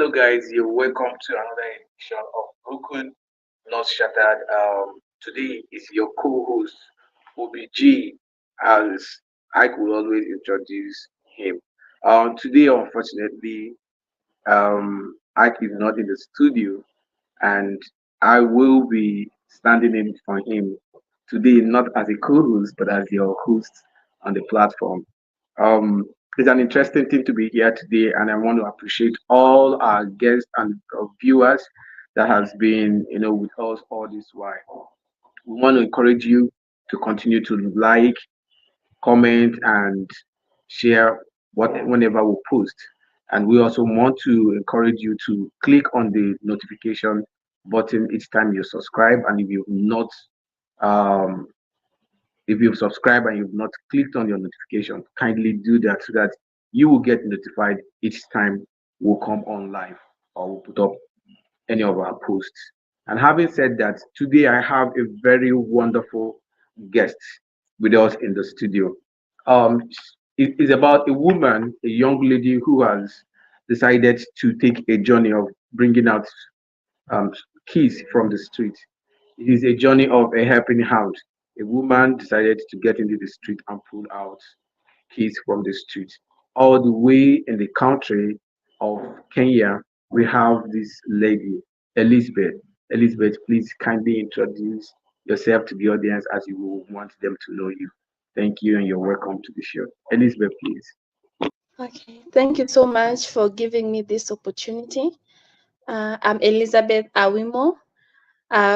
Hello, guys. You're welcome to another edition of Broken Not Shattered. Today is your co-host OBG, as I could always introduce him. Today, unfortunately, Ike is not in the studio, and I will be standing in for him today, not as a co-host, but as your host on the platform. Um, it's an interesting thing to be here today, and I want to appreciate all our guests and viewers that has been, with us all this while. We want to encourage you to continue to like, comment, and share whenever we post. And we also want to encourage you to click on the notification button each time you subscribe. And um, if you've subscribed and you've not clicked on your notification, kindly do that so that you will get notified each time we'll come on live or we'll put up any of our posts. And having said that, today I have a very wonderful guest with us in the studio. Um, it is about a woman, a young lady who has decided to take a journey of bringing out um, kids from the street. It is a journey of a helping hand. A woman decided to get into the street and pull out kids from the street. All the way in the country of Kenya, we have this lady, Elizabeth. Elizabeth, please kindly introduce yourself to the audience as you will want them to know you. Thank you, and you're welcome to the show. Elizabeth, please. Okay, thank you so much for giving me this opportunity. I'm Elizabeth Awimo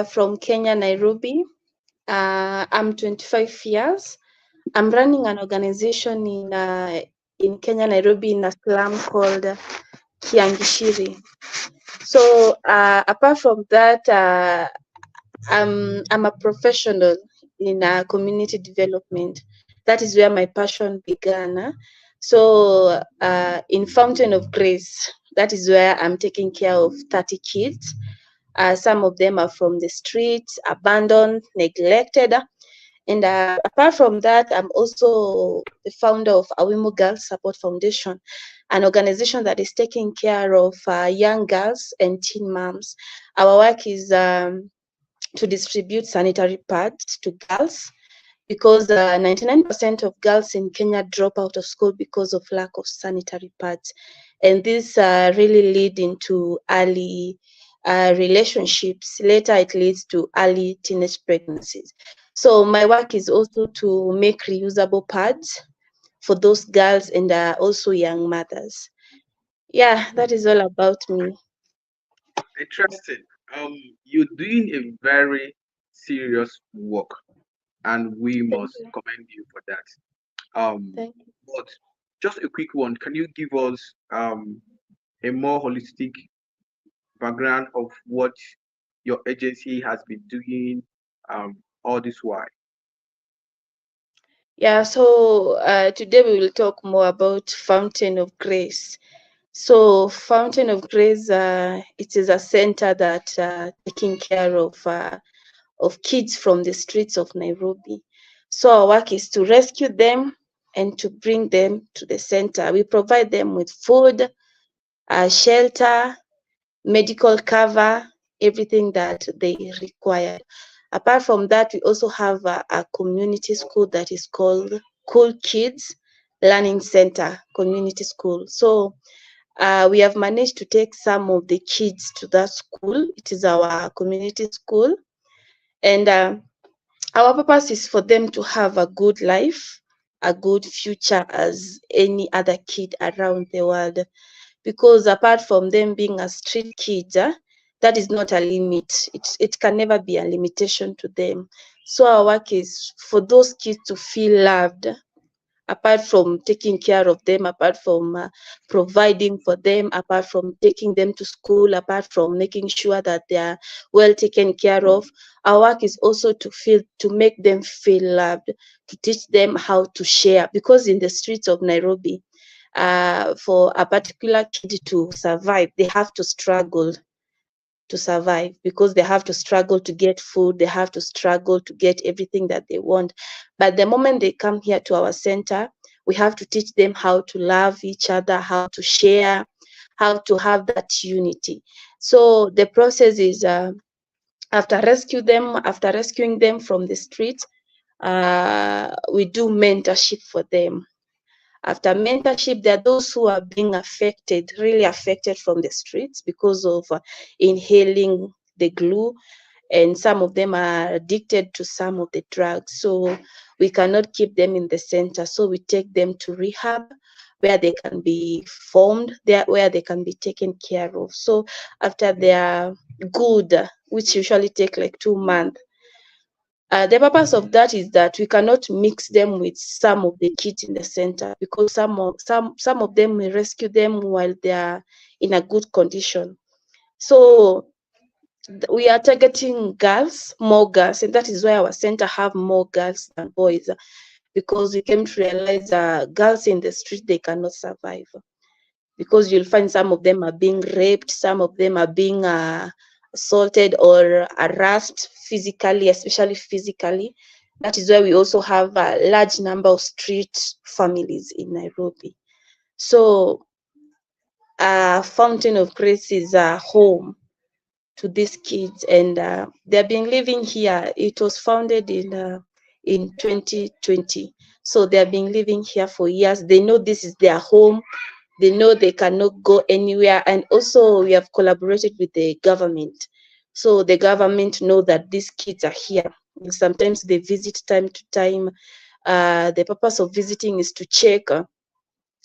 from Kenya, Nairobi. I'm 25 years. I'm running an organization in Kenya, Nairobi, in a slum called Kiangishiri. So apart from that, I'm a professional in community development. That is where my passion began. So in Fountain of Grace, that is where I'm taking care of 30 kids. Some of them are from the streets, abandoned, neglected. And apart from that, I'm also the founder of Awimo Girls Support Foundation, an organization that is taking care of young girls and teen moms. Our work is to distribute sanitary pads to girls because 99% of girls in Kenya drop out of school because of lack of sanitary pads. And this really lead into early relationships. Later, it leads to early teenage pregnancies. So my work is also to make reusable pads for those girls and also young mothers. Yeah, that is all about me. Interesting. You're doing a very serious work, and we Thank must you. commend you for that. Thank you. But just a quick one. Can you give us a more holistic background of what your agency has been doing all this while? Yeah, so today we will talk more about Fountain of Grace. So Fountain of Grace, it is a center that taking care of kids from the streets of Nairobi. So our work is to rescue them and to bring them to the center. We provide them with food, shelter, medical cover, everything that they require. Apart from that, we also have a community school that is called Cool Kids Learning Center Community School. So we have managed to take some of the kids to that school. It is our community school. And our purpose is for them to have a good life, a good future as any other kid around the world. Because apart from them being a street kids, that is not a limit. It can never be a limitation to them. So our work is for those kids to feel loved, apart from taking care of them, apart from providing for them, apart from taking them to school, apart from making sure that they are well taken care of. Our work is also to make them feel loved, to teach them how to share. Because in the streets of Nairobi, for a particular kid to survive, they have to struggle to survive because they have to struggle to get food, they have to struggle to get everything that they want. But the moment they come here to our center, we have to teach them how to love each other, how to share, how to have that unity. So the process is after rescuing them from the streets, we do mentorship for them. After mentorship, there are those who are being affected, really affected from the streets because of inhaling the glue, and some of them are addicted to some of the drugs. So we cannot keep them in the center. So we take them to rehab where they can be formed, there where they can be taken care of. So after they are good, which usually take like 2 months, the purpose of that is that we cannot mix them with some of the kids in the center, because some of them we rescue them while they are in a good condition. So we are targeting girls, more girls, and that is why our center have more girls than boys, because we came to realize girls in the street, they cannot survive, because you'll find some of them are being raped, some of them are being assaulted or harassed physically, especially physically. That is why we also have a large number of street families in Nairobi. So Fountain of Grace is a home to these kids, and they've been living here. It was founded in 2020, so they've been living here for years. They know this is their home. They know they cannot go anywhere, and also we have collaborated with the government, so the government know that these kids are here. Sometimes they visit time to time. The purpose of visiting is to check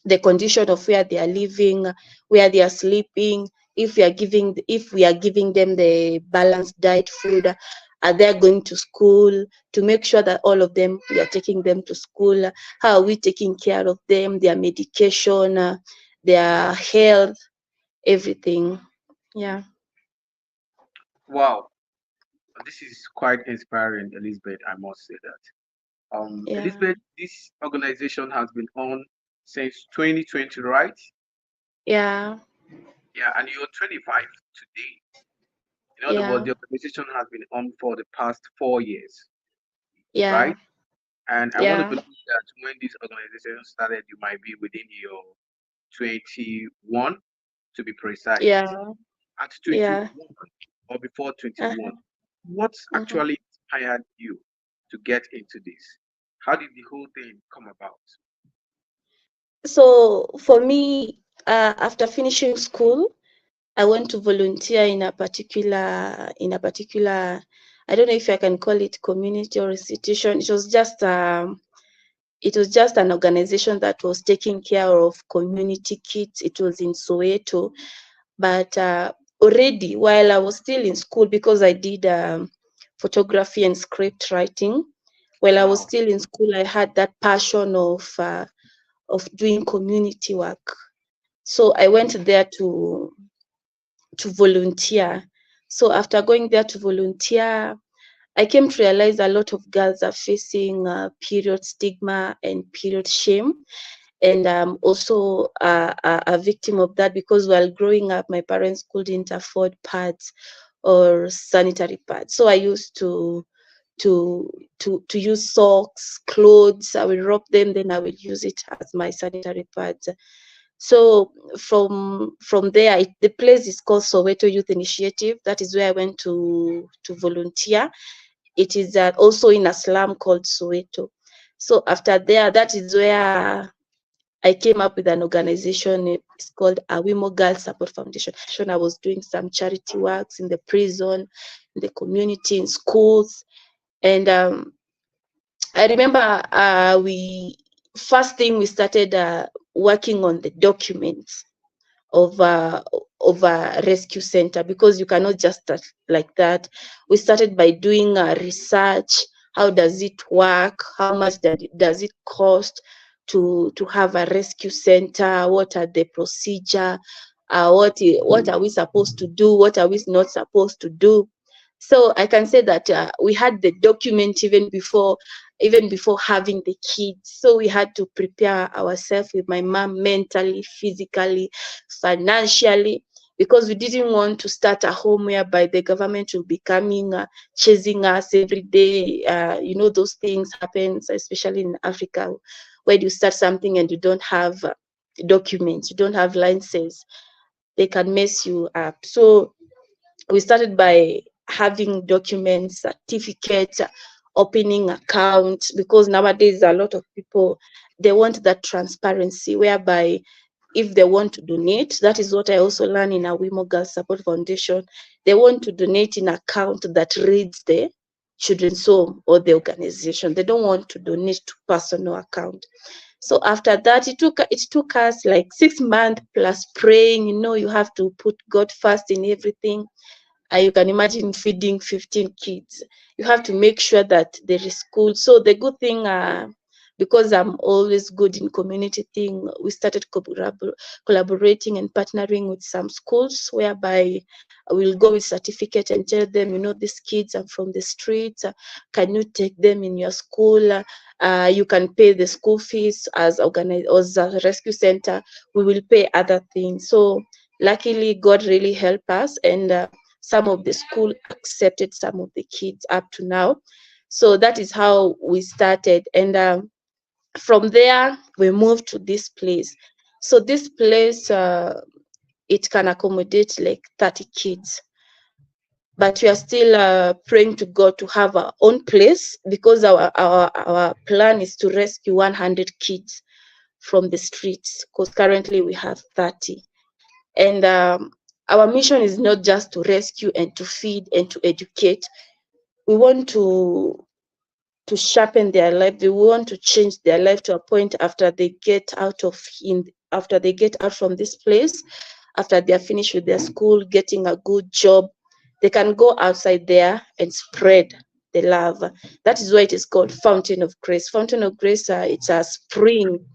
the condition of where they are living, where they are sleeping, if we are giving them the balanced diet food, are they going to school, to make sure that all of them, we are taking them to school, how are we taking care of them, their medication, their health, everything. Yeah. Wow, this is quite inspiring, Elizabeth. I must say that. Yeah. Elizabeth, this organization has been on since 2020, right? Yeah. Yeah, and you're 25 today. In other words, Yeah. the organization has been on for the past 4 years, Yeah. right? And I want to Yeah. believe that when this organization started, you might be within your 21 to be precise. Yeah. At Yeah. 21 or before 21, Uh-huh. what's Mhm. actually inspired you to get into this? How did the whole thing come about? So for me, after finishing school, I went to volunteer in a particular, I don't know if I can call it community or institution. It was just an organization that was taking care of community kids. It was in Soweto, but already while I was still in school, because I did photography and script writing. While I was Wow. still in school, I had that passion of doing community work. So I went there to volunteer. So after going there to volunteer, I came to realize a lot of girls are facing period stigma and period shame. And I'm also a victim of that, because while growing up, my parents couldn't afford pads or sanitary pads. So I used to to use socks, clothes. I will rope them, then I will use it as my sanitary pads. So from there, the place is called Soweto Youth Initiative. That is where I went to volunteer. It is also in a slum called Soweto. So after there, that is where I came up with an organization. It's called Awimo Girls Support Foundation. I was doing some charity works in the prison, in the community, in schools, and I remember we first thing we started working on the documents of a rescue center, because you cannot just start like that. We started by doing research. How does it work? How much does it cost to have a rescue center? What are the procedure? What are we supposed to do? What are we not supposed to do? So I can say that we had the document even before having the kids. So we had to prepare ourselves with my mom mentally, physically, financially, because we didn't want to start a home whereby the government will be coming, chasing us every day. Those things happen, especially in Africa, where you start something and you don't have documents, you don't have licenses. they can mess you up. So we started by having documents, certificates, opening accounts, because nowadays a lot of people, they want that transparency whereby if they want to donate, that is what I also learned in our Women Girls Support Foundation. They want to donate in account that reads the children's home or the organization. They don't want to donate to personal account. So after that, it took us like 6 months plus praying. You have to put God first in everything. You can imagine feeding 15 kids. You have to make sure that there is school. So the good thing, because I'm always good in community thing, we started collaborating and partnering with some schools whereby we'll go with certificate and tell them, these kids are from the streets. Can you take them in your school? You can pay the school fees as a rescue center. We will pay other things. So luckily, God really helped us, and some of the school accepted some of the kids up to now. So that is how we started. And from there, we moved to this place. So this place, it can accommodate like 30 kids. But we are still praying to God to have our own place, because our plan is to rescue 100 kids from the streets, because currently we have 30. And our mission is not just to rescue and to feed and to educate. We want to sharpen their life. We want to change their life to a point after they get out from this place, after they are finished with their school, getting a good job, they can go outside there and spread the love. That is why it is called Fountain of Grace. Fountain of Grace, it's a spring.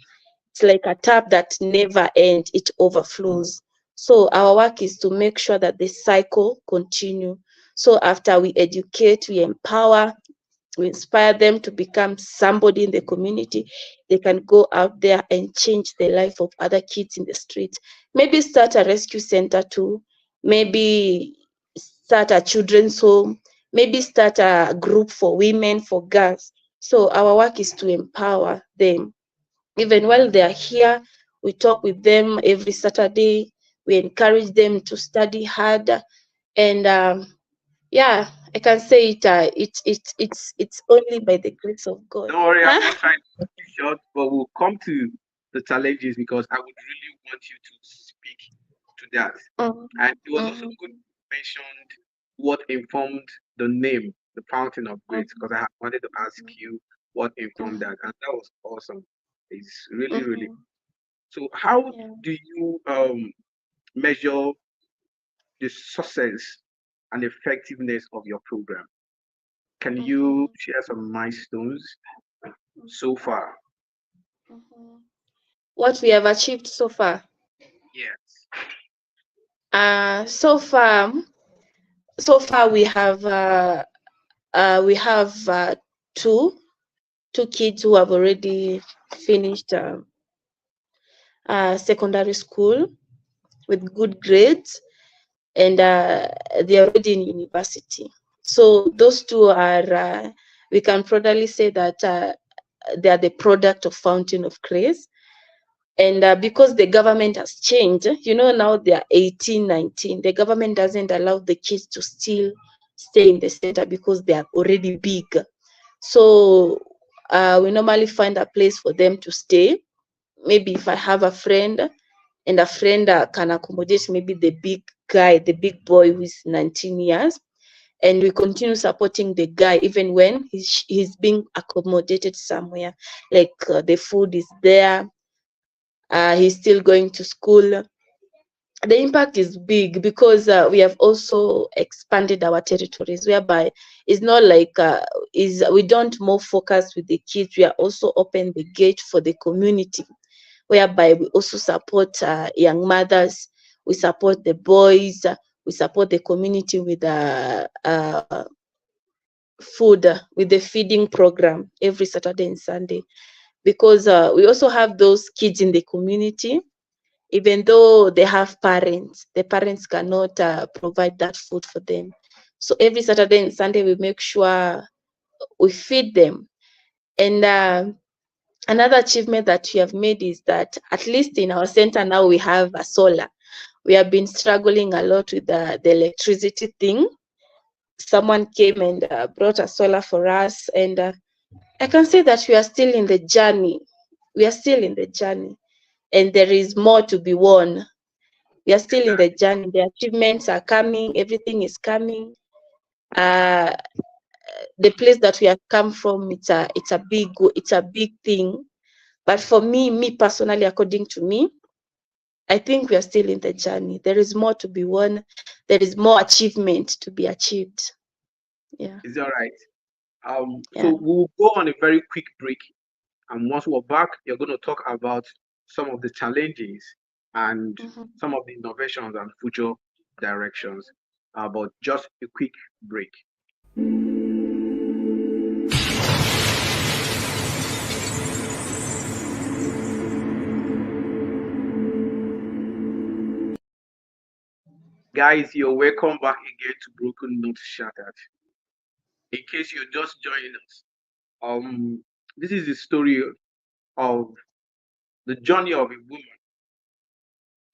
It's like a tap that never ends, it overflows. So our work is to make sure that the cycle continue. So after we educate, we empower, we inspire them to become somebody in the community, they can go out there and change the life of other kids in the streets. Maybe start a rescue center too, maybe start a children's home, maybe start a group for women, for girls. So our work is to empower them. Even while they are here, we talk with them every Saturday. We encourage them to study hard, and yeah, I can say it's only by the grace of God. Don't worry, I'm just trying to cut you short, but we'll come to the challenges because I would really want you to speak to that. And it was also good you mentioned what informed the name, the Fountain of Grace, because I wanted to ask you what informed that, and that was awesome. It's really, really. So, how Yeah. do you measure the success and effectiveness of your program? Can you share some milestones so far? What we have achieved so far. Yes. So far we have two kids who have already finished secondary school with good grades, and they are already in university. So those two are, we can proudly say that they are the product of Fountain of Grace. And because the government has changed, now they are 18, 19. The government doesn't allow the kids to still stay in the center because they are already big. So we normally find a place for them to stay. Maybe if I have a friend, and a friend can accommodate maybe the big guy, the big boy who is 19 years, and we continue supporting the guy even when he's being accommodated somewhere, like the food is there, he's still going to school. The impact is big because we have also expanded our territories, whereby it's not like we don't more focus with the kids. We are also open the gate for the community, whereby we also support young mothers, we support the boys, we support the community with food, with the feeding program every Saturday and Sunday, because we also have those kids in the community. Even though they have parents, the parents cannot provide that food for them. So every Saturday and Sunday, we make sure we feed them. And another achievement that we have made is that at least in our center now we have a solar. we have been struggling a lot with the electricity thing. Someone came and brought a solar for us, and I can say that we are still in the journey. We are still in the journey, and there is more to be won. We are still in the journey. The achievements are coming. Everything is coming. The place that we have come from, it's a big thing. But for me personally, according to me, I think we are still in the journey. There is more to be won. There is more achievement to be achieved. Yeah. Is that right? So Yeah. we'll go on a very quick break, and once we're back, you're going to talk about some of the challenges and Mhm. some of the innovations and future directions. But just a quick break. Guys, you're welcome back again to Broken Not Shattered. In case you're just joining us, this is the story of the journey of a woman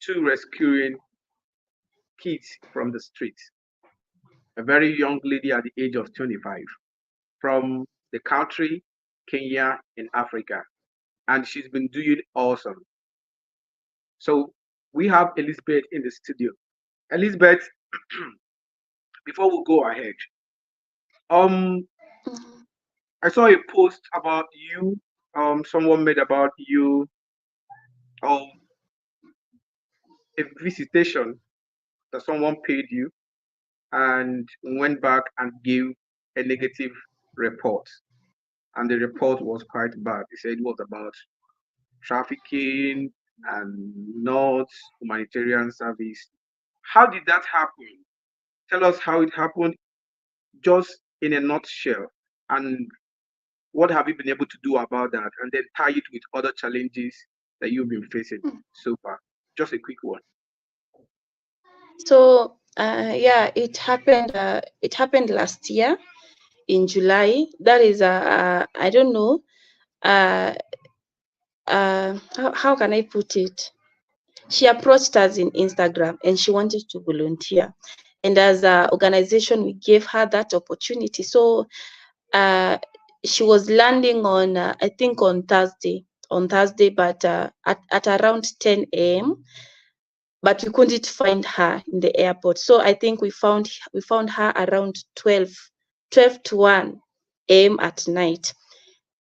to rescuing kids from the streets. A very young lady at the age of 25 from the country Kenya in Africa, and she's been doing awesome. So we have Elizabeth in the studio. Elizabeth, before we go ahead, um, Mhm. I saw a post about you. Someone made about you, um, a visitation that someone paid you and went back and gave a negative report, and the report was quite bad. They said it was about trafficking and not humanitarian service. How did that happen? Tell us how it happened, just in a nutshell, and what have you been able to do about that, and then tie it with other challenges that you've been facing so far. Just a quick one. So yeah, it happened. It happened last year in July. That is I don't know. Uh, how can I put it? She approached us in Instagram and she wanted to volunteer. And as an organization, we gave her that opportunity. So uh, she was landing on, I think on Thursday, but at around 10 a.m. But we couldn't find her in the airport. So I think we found her around 12 to 1 a.m. at night.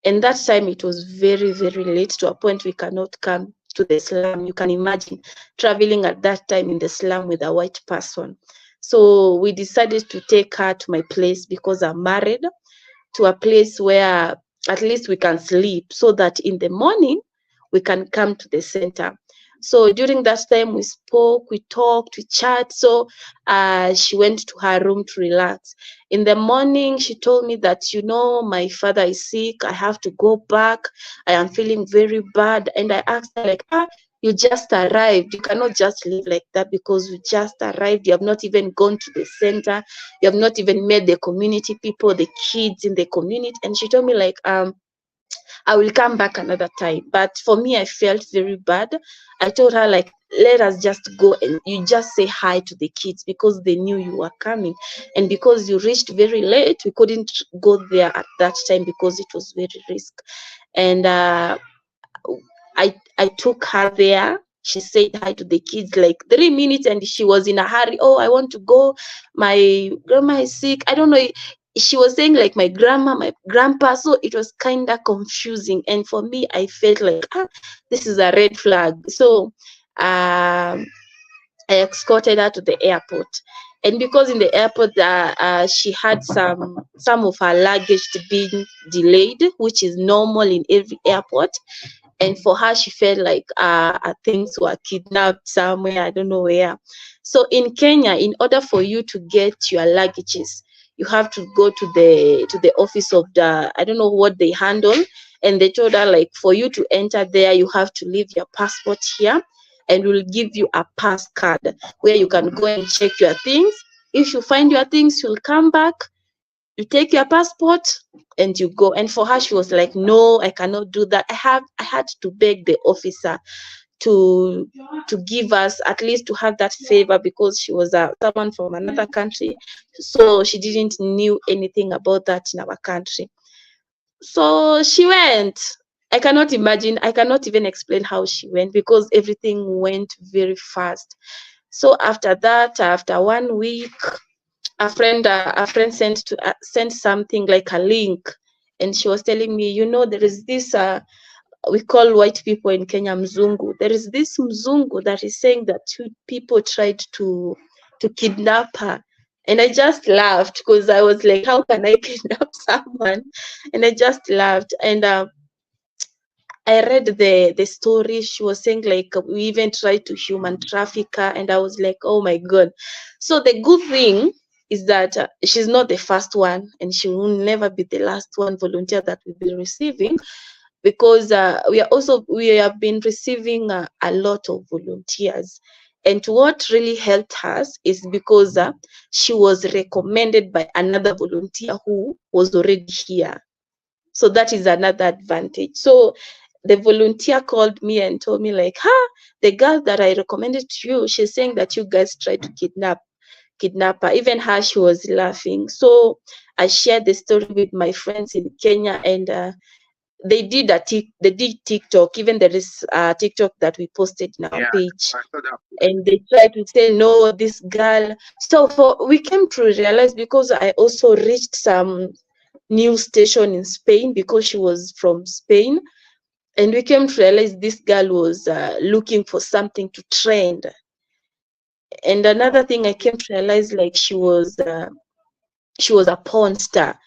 And that time it was very, very late, to a point we cannot come to the slum. You can imagine traveling at that time in the slum with a white person. So we decided to take her to my place, because I'm married, to a place where at least we can sleep, so that in the morning we can come to the center. So during that time, we spoke, we talked, we chat. So she went to her room to relax. In the morning, she told me that, my father is sick. I have to go back. I am feeling very bad. And I asked her, like, you just arrived. You cannot just live like that, because you just arrived. You have not even gone to the center. You have not even met the community people, the kids in the community. And she told me, like, I will come back another time. But for me, I felt very bad. I told her, like, let us just go and you just say hi to the kids, because they knew you were coming. And because you reached very late, we couldn't go there at that time, because it was very risk. And I took her there. She said hi to the kids like 3 minutes, and she was in a hurry. Oh, I want to go. My grandma is sick. I don't know. She was saying like my grandma, my grandpa. So it was kind of confusing. And for me, I felt like, this is a red flag. So I escorted her to the airport. And because in the airport, she had some of her luggage being delayed, which is normal in every airport. And for her, she felt like things were kidnapped somewhere, I don't know where. So in Kenya, in order for you to get your luggages, you have to go to the office of the, I don't know what they handle. And they told her, like, for you to enter there, you have to leave your passport here, and we'll give you a pass card where you can go and check your things. If you find your things, you'll come back, you take your passport, and you go. And for her, she was like, no, I cannot do that. I had to beg the officer to give us, at least to have that favor, because she was someone from another country, so she didn't knew anything about that in our country. So she went. I cannot imagine, I cannot even explain how she went, because everything went very fast. So after that, after 1 week, a friend sent something like a link, and she was telling me, there is this we call white people in Kenya mzungu. There is this mzungu that is saying that two people tried to kidnap her. And I just laughed, because I was like, how can I kidnap someone? And I just laughed. And I read the story. She was saying like we even tried to human traffic her, and I was like, oh my god. So the good thing is that she's not the first one, and she will never be the last one volunteer that we'll be receiving, because we have been receiving a lot of volunteers. And what really helped us is because she was recommended by another volunteer who was already here. So that is another advantage. So the volunteer called me and told me like, the girl that I recommended to you, she's saying that you guys tried to kidnap her. Even her, she was laughing. So I shared the story with my friends in Kenya, and they did TikTok. Even there is a TikTok that we posted in our page, and they tried to say, no, this girl. So we came to realize, because I also reached some news station in Spain, because she was from Spain, and we came to realize this girl was looking for something to trend. And another thing I came to realize, like she was a porn star.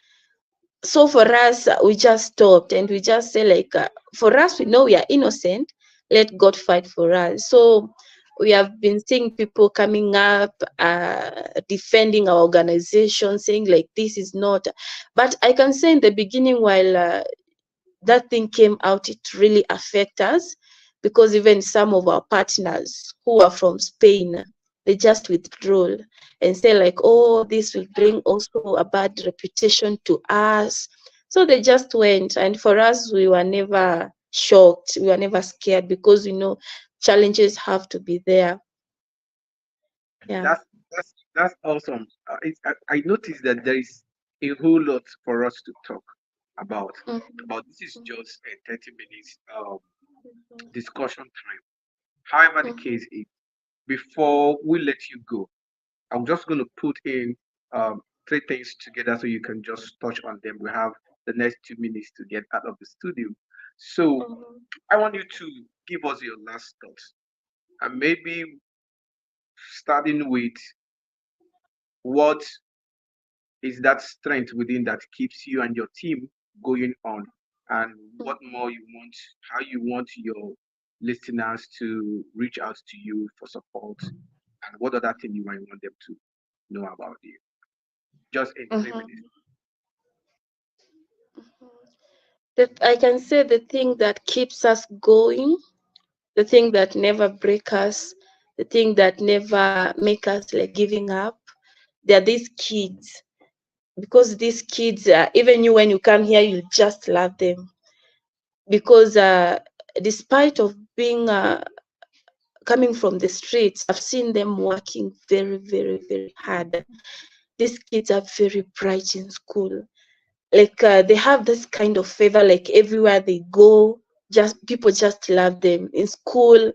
So for us, we just stopped, and we just say like, for us, we know we are innocent. Let God fight for us. So we have been seeing people coming up, defending our organization, saying like this is not. But I can say in the beginning, while that thing came out, it really affected us, because even some of our partners who are from Spain, they just withdrew and say like, oh, this will bring also a bad reputation to us. So they just went. And for us, we were never shocked. We were never scared, because we know challenges have to be there. Yeah. That's awesome. I noticed that there is a whole lot for us to talk about. Mhm. But this is just a 30 minutes discussion time. However, the Mhm. case is, before we let you go, I'm just going to put in three things together so you can just touch on them. We have the next 2 minutes to get out of the studio. So Mhm. I want you to give us your last thoughts, and maybe starting with, what is that strength within that keeps you and your team going on, and what more you want, how you want your listeners to reach out to you for support, and what other thing you might want them to know about you, just in 3 minutes. Mhm. That I can say, the thing that keeps us going, the thing that never break us, the thing that never make us like giving up, they're these kids. Because these kids, even you, when you come here, you just love them, because despite of being coming from the streets, I've seen them working very, very, very hard. These kids are very bright in school. Like they have this kind of favor, like everywhere they go, just people just love them. In school,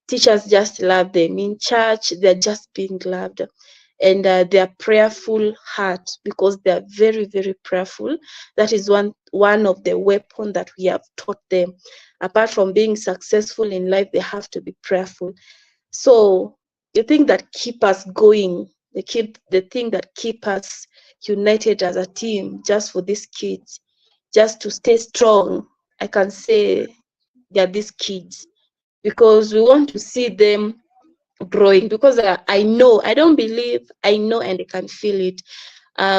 teachers just love them. In church, they're just being loved. And their prayerful heart, because they're very, very prayerful. That is one of the weapons that we have taught them. Apart from being successful in life, they have to be prayerful. So the thing that keep us going, the thing that keep us united as a team, just for these kids, just to stay strong, I can say they're these kids, because we want to see them growing. Because I know, I don't believe, I know, and I can feel it.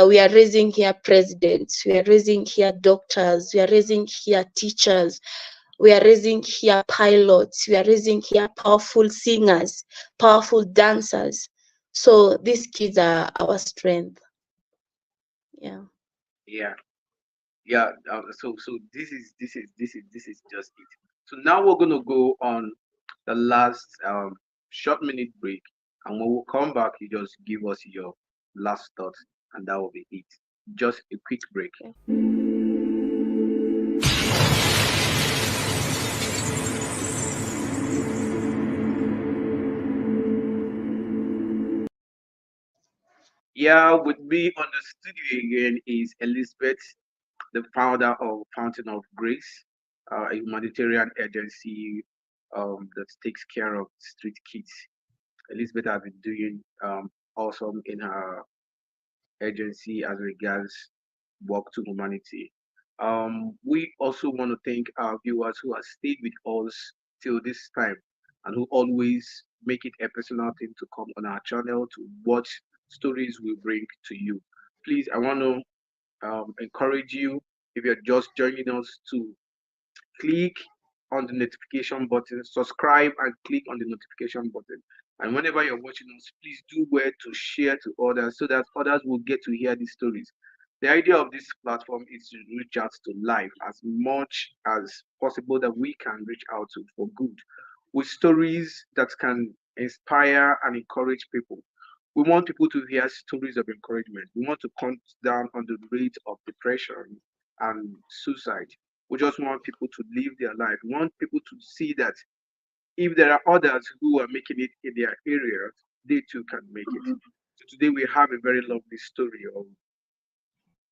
We are raising here presidents, we are raising here doctors, we are raising here teachers, we are raising here pilots, we are raising here powerful singers, powerful dancers. So these kids are our strength. Yeah. Yeah, yeah. So this is just it. So now we're gonna go on the last short minute break. And when we come back, you just give us your last thoughts, and that will be it. Just a quick break. Yeah, with me on the studio again is Elizabeth, the founder of Fountain of Grace, a humanitarian agency that takes care of street kids. Elizabeth has been doing awesome in her agency as regards work to humanity. We also want to thank our viewers who have stayed with us till this time and who always make it a personal thing to come on our channel to watch stories we bring to you. Please, I want to encourage you, if you're just joining us, to click on the notification button, subscribe and click on the notification button. And whenever you're watching us, please do well to share to others so that others will get to hear these stories. The idea of this platform is to reach out to life as much as possible that we can reach out to for good with stories that can inspire and encourage people. We want people to hear stories of encouragement. We want to cut down on the rate of depression and suicide. We just want people to live their life. We want people to see that if there are others who are making it in their areas, they too can make it. So today we have a very lovely story of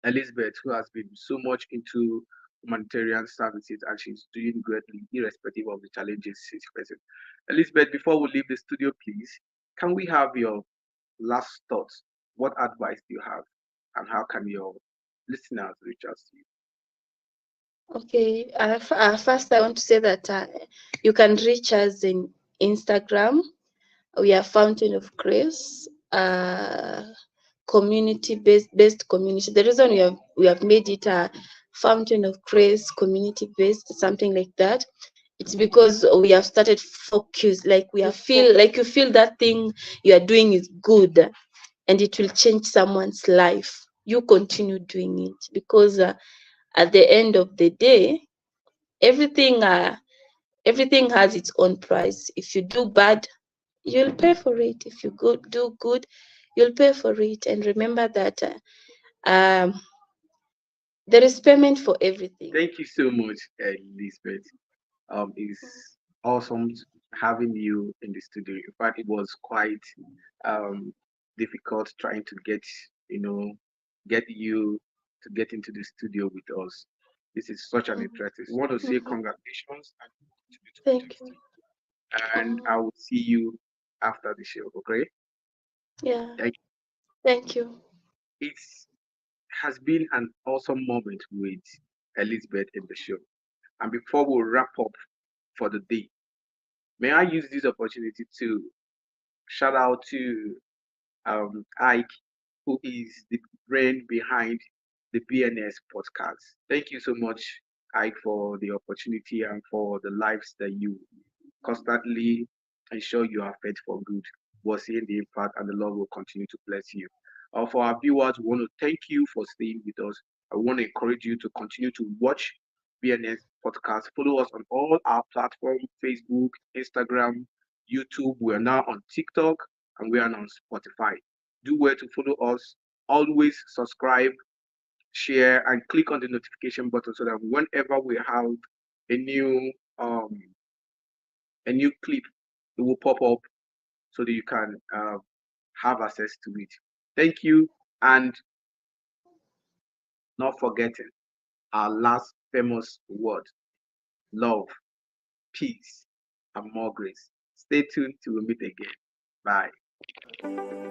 Elizabeth, who has been so much into humanitarian services and she's doing greatly, irrespective of the challenges she's facing. Elizabeth, before we leave the studio, please, can we have your last thoughts? What advice do you have, and how can your listeners reach out to you? Okay, first I want to say that you can reach us in Instagram. We are Fountain of Grace, community based community. The reason we have made it a Fountain of Grace community based, something like that, it's because we have started focus, like you feel that thing you are doing is good and it will change someone's life. You continue doing it because at the end of the day, everything everything has its own price. If you do bad, you'll pay for it. If you do good, you'll pay for it. And remember that um, there is payment for everything. Thank you so much, Elizabeth. It's awesome having you in the studio. In fact, it was quite um, difficult trying to get, you know, get you to get into the studio with us. This is such an Mhm. interesting. We want to say congratulations and continue to do Thank this you. thing. And I will see you after the show. Okay? Yeah, Thank thank you. you. It has been an awesome moment with Elizabeth in the show. And before we wrap up for the day, may I use this opportunity to shout out to Ike, who is the brain behind the BNS podcast. Thank you so much, Ike, for the opportunity and for the lives that you constantly ensure you are fed for good. We're seeing the impact, and the Lord will continue to bless you. For our viewers, we want to thank you for staying with us. I want to encourage you to continue to watch BNS podcast. Follow us on all our platforms: Facebook, Instagram, YouTube. We are now on TikTok and we are on Spotify. Do well to follow us. Always subscribe, share, and click on the notification button so that whenever we have a new um, a new clip, it will pop up so that you can have access to it. Thank you, and not forgetting our last famous word: love, peace, and more grace. Stay tuned till we meet again. Bye.